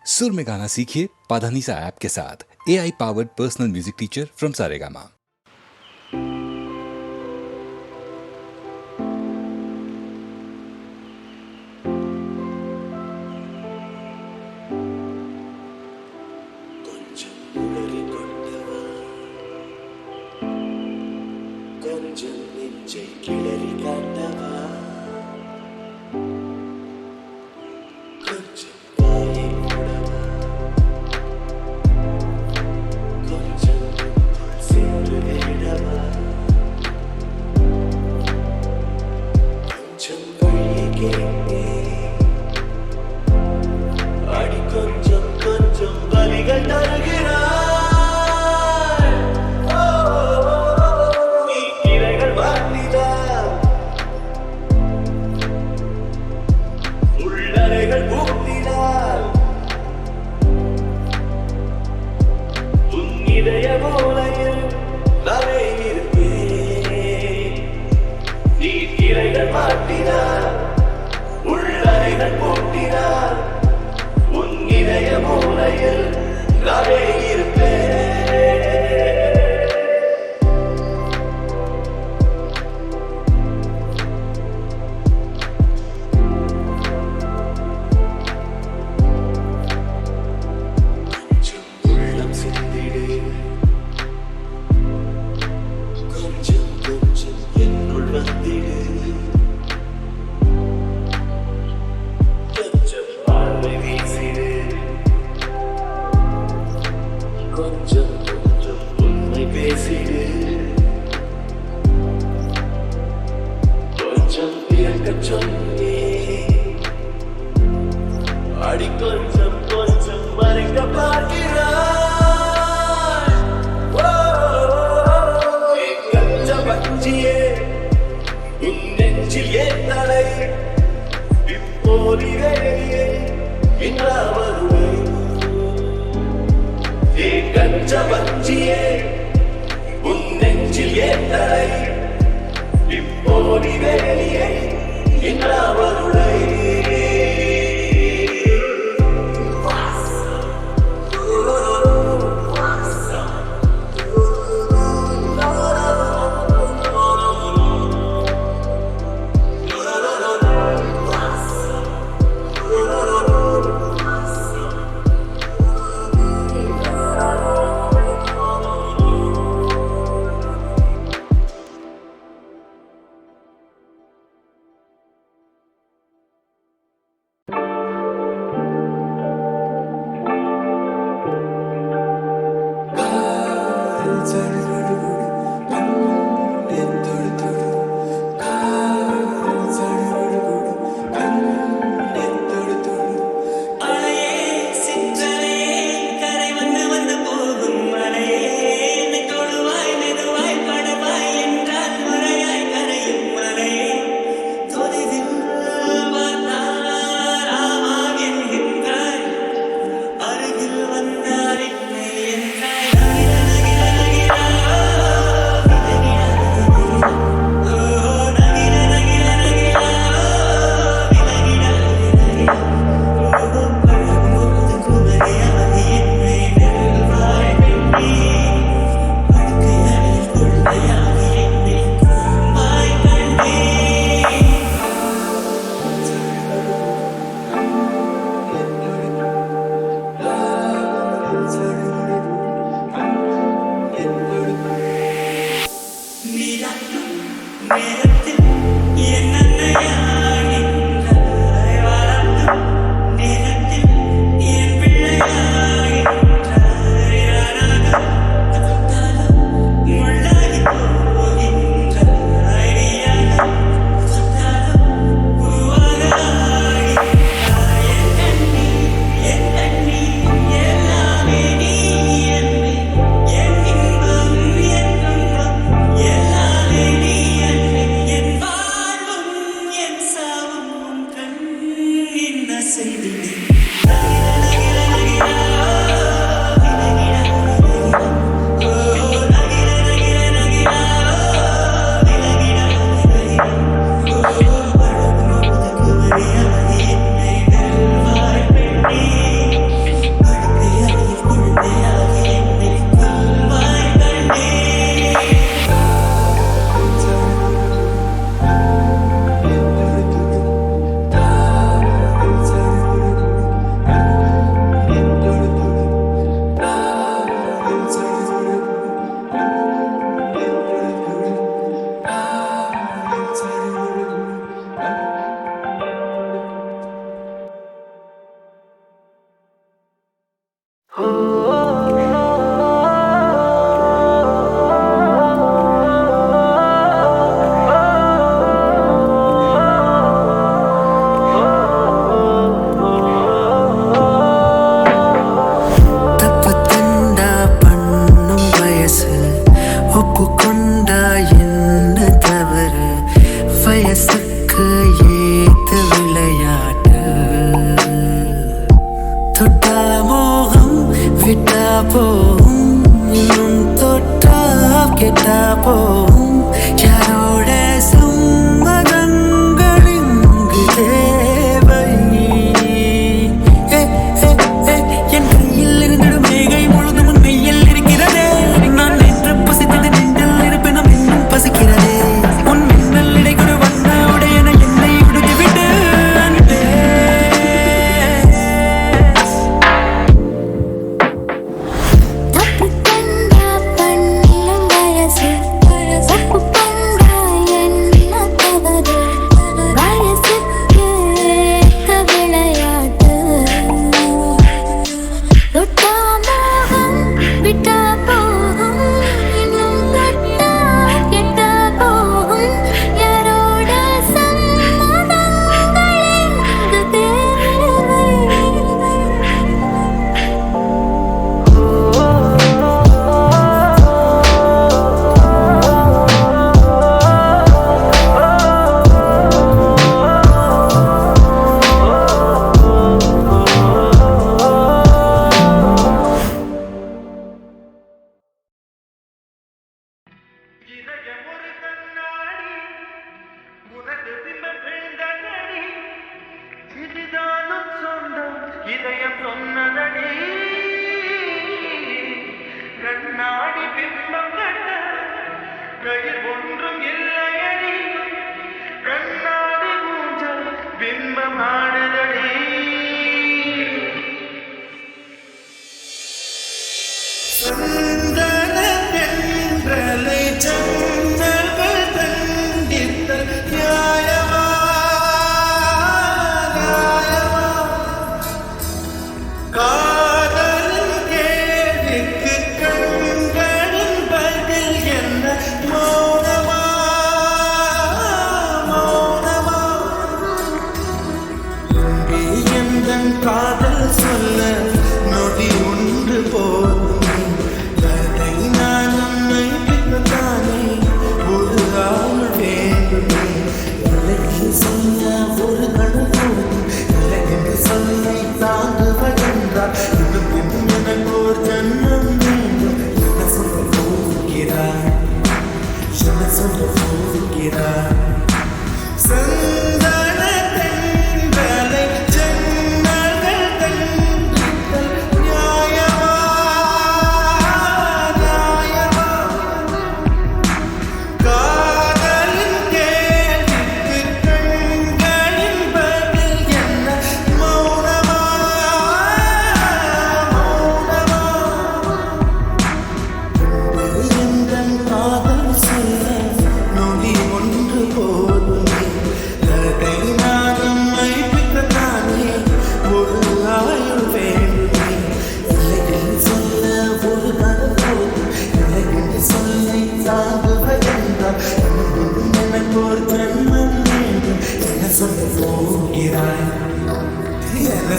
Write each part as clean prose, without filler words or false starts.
सुर में गाना सीखिए पाधानीसा ऐप के साथ। AI powered personal music teacher from Saregama.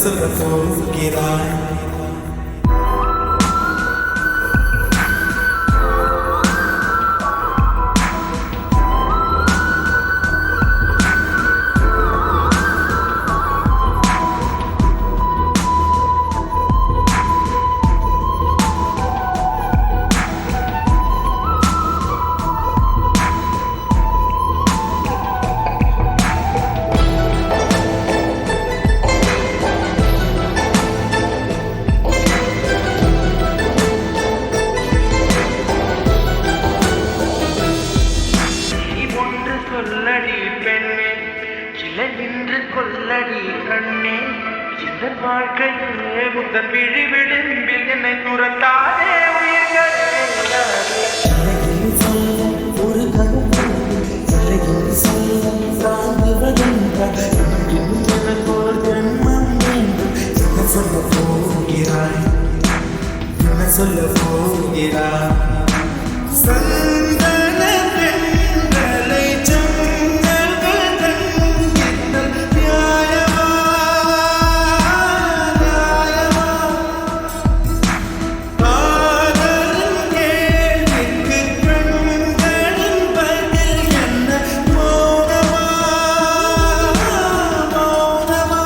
சொல்ல போகிறாய் சொல்ல போகிறார் சந்தன பெண்களை சங்கங்கள் தங்கித்தல் நியாயமா நியாயமா காதலின் கேள்விக்கு கண்களின் பதில் என்ன மௌனமா மௌனமா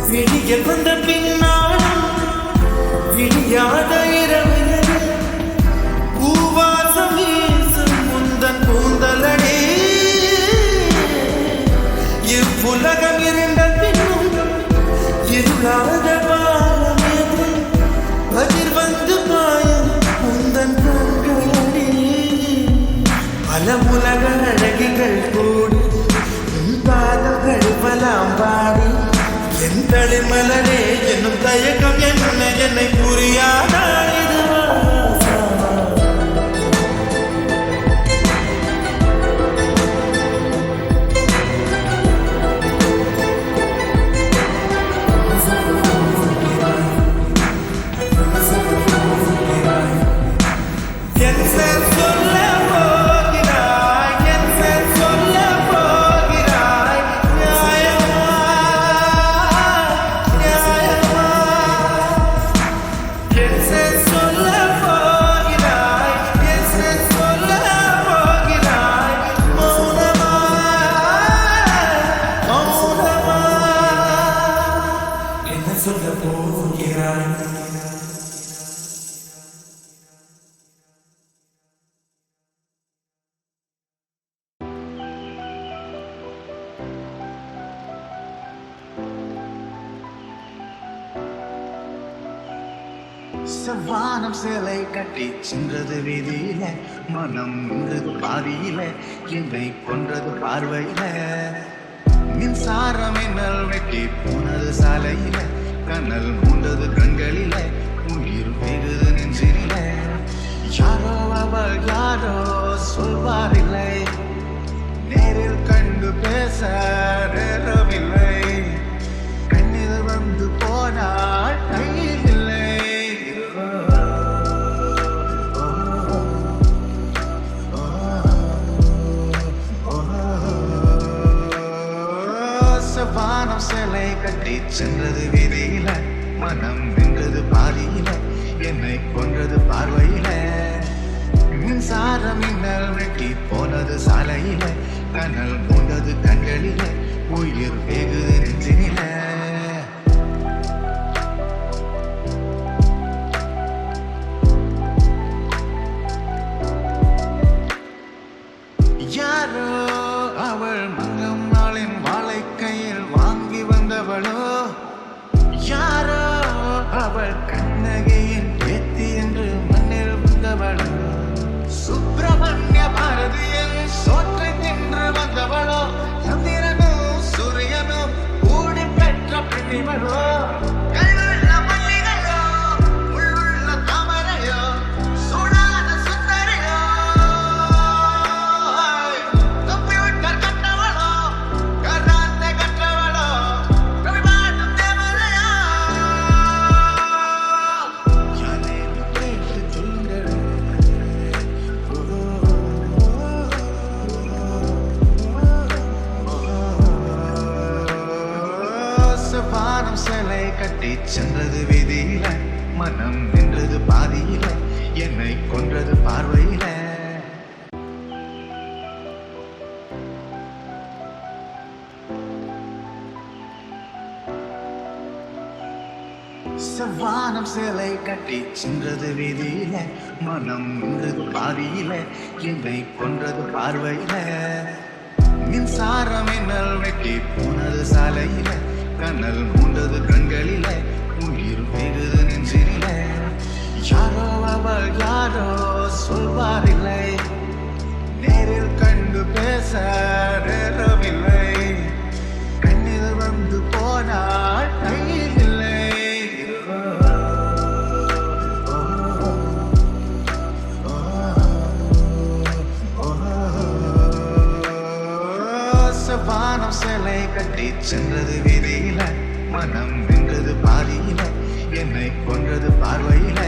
விழிகள் வந்த பின்னாலும் விழியாத இரவிலே பூவாசம் வீசும் முந்தன் கூந்தலடே இவ்வுலகம் இருண்ட பின்னும் இருளாத பாலமேது பதிர் வந்து பாயும் முந்தன் கண்களடே பல உலக அழகிகள் கூடி பாதங்கள் பலாம் பாடி என் தளிர்மலரே என்னும் தயக்கம் என்ன என்னை புரியாதா இதுவா என் சேர் சொல்ல போகிறாய் என் சேர் சொல்ல போகிறாய் நியாயமா நியாயமா என் சேர் சொல்ல போகிறாய் என் சேர் சொல்ல போகிறாய் மௌனமா மௌனமா என்ன சொல்ல போகிறாய் செவ்வானம் சேலை கட்டி சென்றது வீதியில மனம் நின்றது பாதியில என்னை கொன்றது பார்வையில மின்சாரம் என்னல் வெட்டி போனது சாலையில கண்ணல் மூண்டது கண்களில உயிர் பெய்தது நெஞ்சினில யாரோ அவள் யாரோ சொல்வாரில்லை நேரில் கண்டு பேச நேரமில்லை கண்ணில் வந்து போனால் கையில் இல்லை வானம் சேலை கட்டி சென்றது வீதியில மனம் நின்றது பாதியில என்னை கொன்றது பார்வையில மின்சாரம் மின்னல் வெட்டி போனது சாலையில கனல் மூண்டது கண்களில உயிர் வெகுது நெஞ்சினில யாரோ அவள் மங்கம் நாளின் வாழை கையில் வாங்கி வந்தவளோ யாரோ அவள் கண்ணகியின் பேத்தி என்று மண்ணில் வந்தவளோ சுப்பிரமணிய பாரதியின் சோற்றை தின்று வந்தவளோ சந்திரனும் சூரியனும் கூடி பெற்ற பெண்ணிவளோ வானம் சேலை கட்டி சென்றது வீதியில மனம் நின்றது பாதியில என்னை கொன்றது பார்வையில செவ்வானம் சேலை கட்டி சென்றது வீதியில மனம் நின்றது பாதியில என்னை கொன்றது பார்வையில மின்சாரம் என்னல் வெட்டி போனது சாலையில கண்ணல் மூண்டது கண்களில உயிர் வெகுது நெஞ்சினில யாரோ அவள் யாரோ சொல்வாரில்லை நேரில் கண்டு பேச நேரமில்லை கண்ணில் வந்து போனால் கையில் இல்லை வானம் சேலை கட்டி சென்றது வீதியில மனம் நின்றது பாதியில என்னை கொன்றது பார்வையில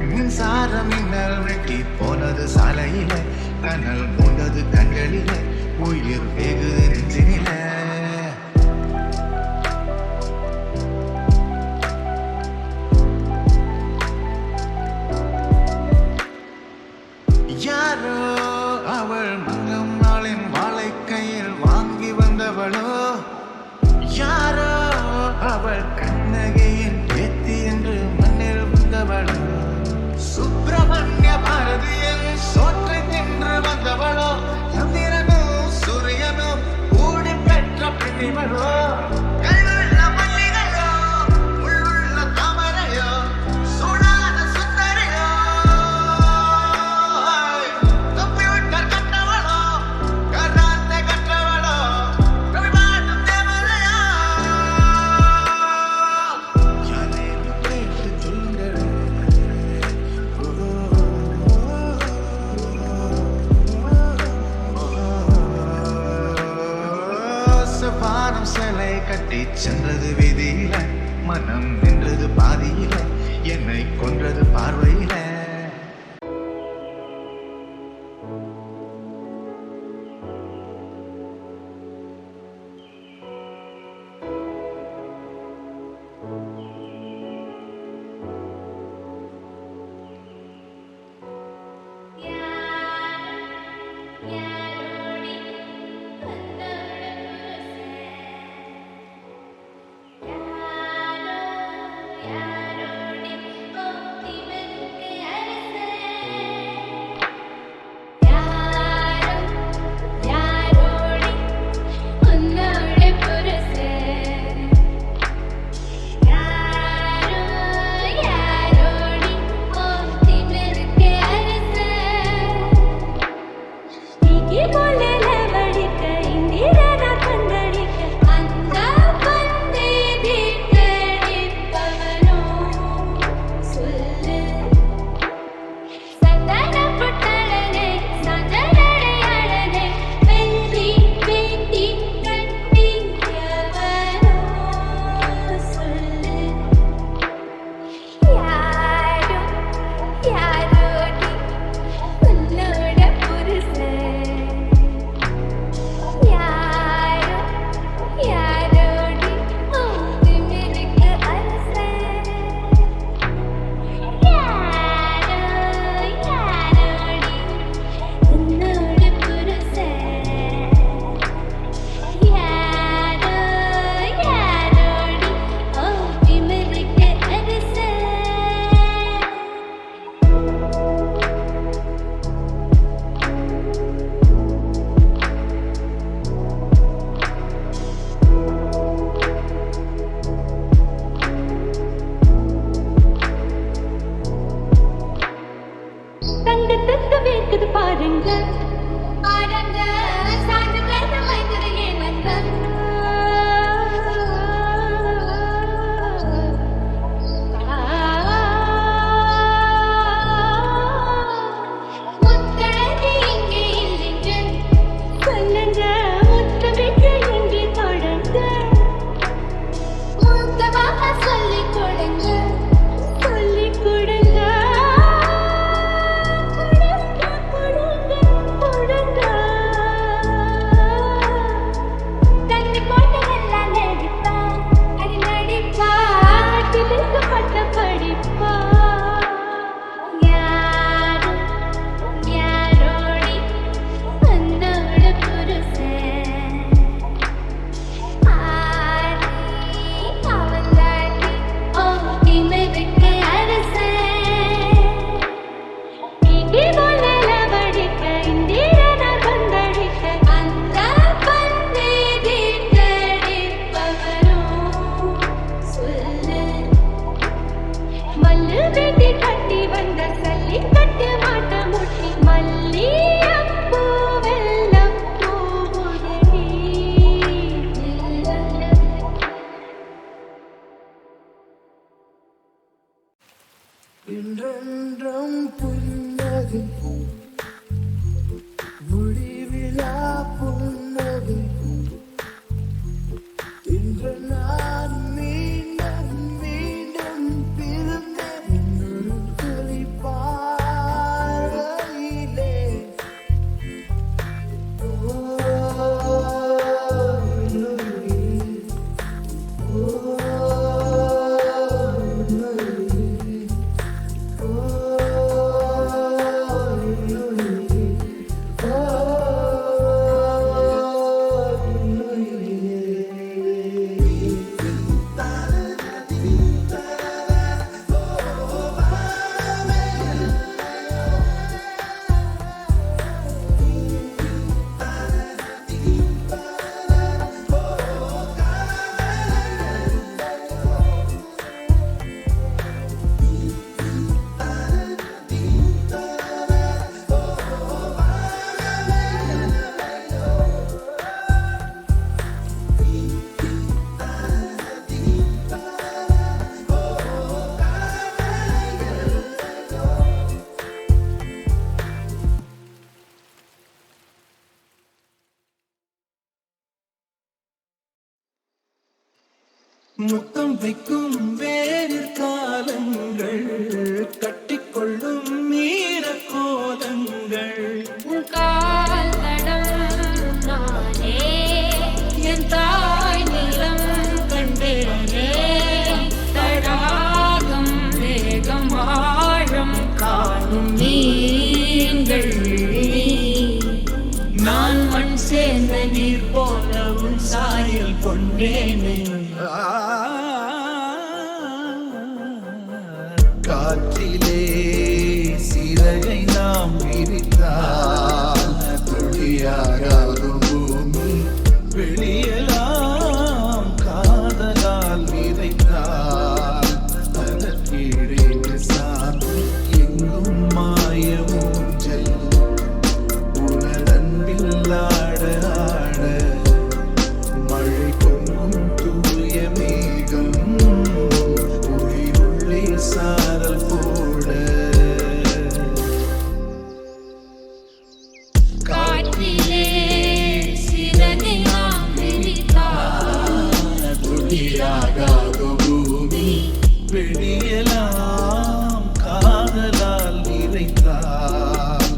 மின்சார மின்னல் வெட்டி போனது சாலையில கனல் மூண்டது கண்களில உயிர் வேகுது நெஞ்சினில யாரோ அவள் மங்கம் நாளின் வாழை கையில் வாங்கி வந்தவளோ யாரோ அவள் கண்ணகையின் பேத்தி என்று மண்ணில் வந்தவளோ சுப்பிரமணிய பாரதியின் சோற்றை தின்று வந்தவளோ சந்திரனோ சூரியனோ கூடி பெற்ற பெண்ணிவளோ கல்லுள்ள மல்லிகையோ உள்ளுள்ள தாமரையோ சூடான சுந்தரியோ கம்ப்யூட்டர் கற்றவளோ கராத்தே கற்றவளோ ரவிபாட்டம் தேவதையோ யாரேனும் கேட்டு சொல்லுங்கள் வானம் சிலை கட்டி சென்றது வீதியில மனம் நின்றது பாதியில என்னை கொன்றது பார்வையில பாருங்க பாருங்க சாந்து கண்ண வைத்திருக்கே வந்த முத்தழகி இங்கே இல்லைங்க சொல்லுங்க முத்தமிட்டு இங்கே தொடங்க முத்தமாக சொல்லிக் கொடுங்க சொல்லிக் கொடுங்க இன்றென்றும் புன்னகை முடிவிலா புன்னகை இன்று நான் மீண்டும் மீண்டும் வைக்கும் வேறு காலங்கள் கட்டிக்கொள்ளும் நீரக்கோலங்கள் கால் நடம் நானே என் தாய் நிலம் கண்டேனே தடாகம் வேகம் ஆழம் காணும் நீங்கள் நான் மண் சேர்ந்த நீர் போல உன் சாயல் கொண்டேனே காற்றிலே சிறகை நாம் விரித்தால் துளியாகாகும் பூமி வெளியெல்லாம் காதலால் விதைத்தால் அதற்கீழே சாமி எங்கும் மாய ஊஞ்சல் உனதன்பில் ஆட ஆட மழை பொங்கும் தூய மேகம் உயிருள்ளே சாரல் போட காற்றிலே சிறகை நாம் விரித்தால் துளியாகாகும் பூமி வெளியெல்லாம் காதலால் நிறைந்தால்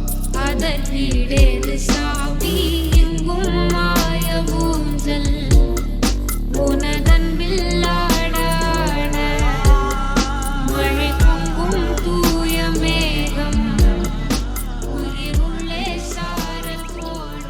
அதற்கிடேது சாவி எங்கும் மாய ஊஞ்சல் உனதன்பில் ஆட ஆட மழை பொங்கும் தூய மேகம் உயிருள்ளே சாரல் போட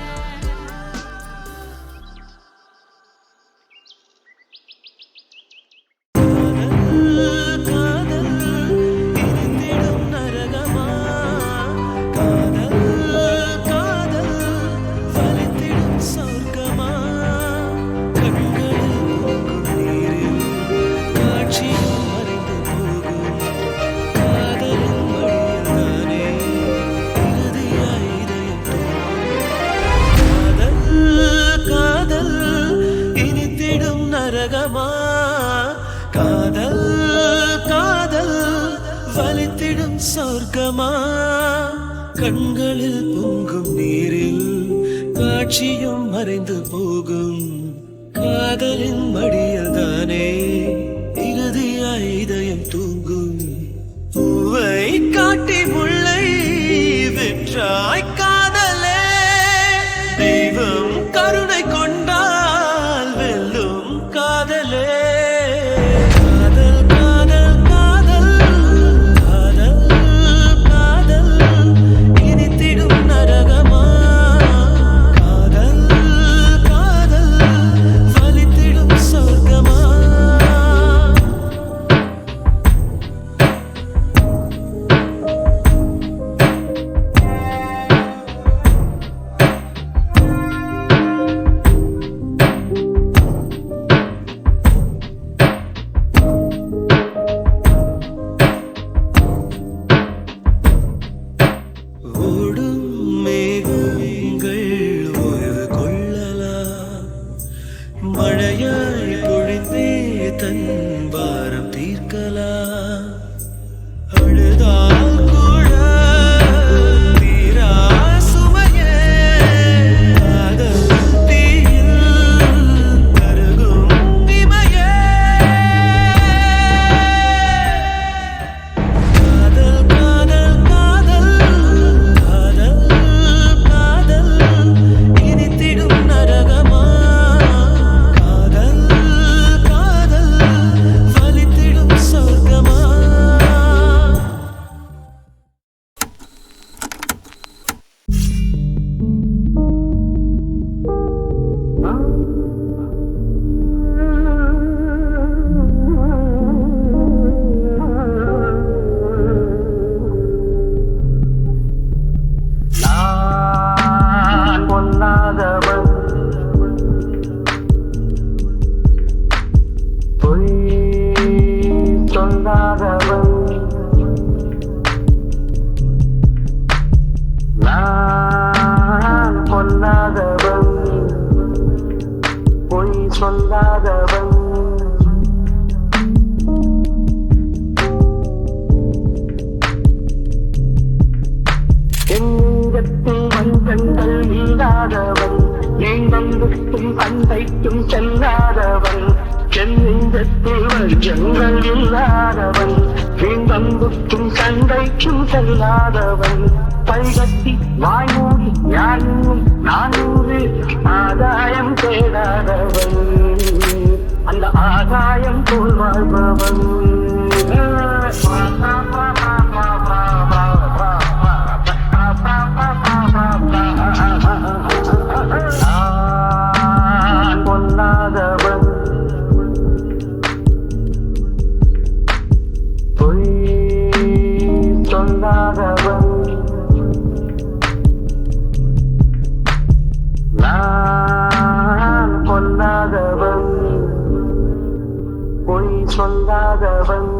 காதல் காதல் வலித்திடும் சொர்க்கமா கண்களில் பொங்கும் நீரில் காட்சியும் மறைந்து போகும் காதலின் மடியில் தானே இறுதியாய் இதயம் தூங்கும் பூவை காட்டி முல்லை விற்றாய் காதலே தெய்வம் கருணை கொண்டால் வெல்லும் காதலே காதல் காதல் காதல் காதல் காதல் இனித்திடும் நரகமா காதல் காதல் வலித்திடும் சொர்க்கமா ஓடும் மேகங்கள் ஓய்வு கொள்ளலாம் மழையாய் பொழிந்தே தன் பாரம் தீர்க்கலாம் அழுதால் கூட தீரா சுமையே காதல் தீயில் கருகும் இமையே காதல் காதல் காதல் காதல் காதல் இனித்திடும் நரகமா காதல் காதல் எங்கள் இல்லாதவன் வீண்பம்புக்கும் சண்டைக்கும் செல்லாதவன் கைகட்டி வாய்மூடி யாரும் நானூறு ஆதாயம் தேடாதவன் அந்த ஆதாயம் போல் வாழ்பவன் நான் பொல்லாதவன் பொய் சொல்லாதவன் நான் கொல்லாதவன் பொய் சொல்லாதவன்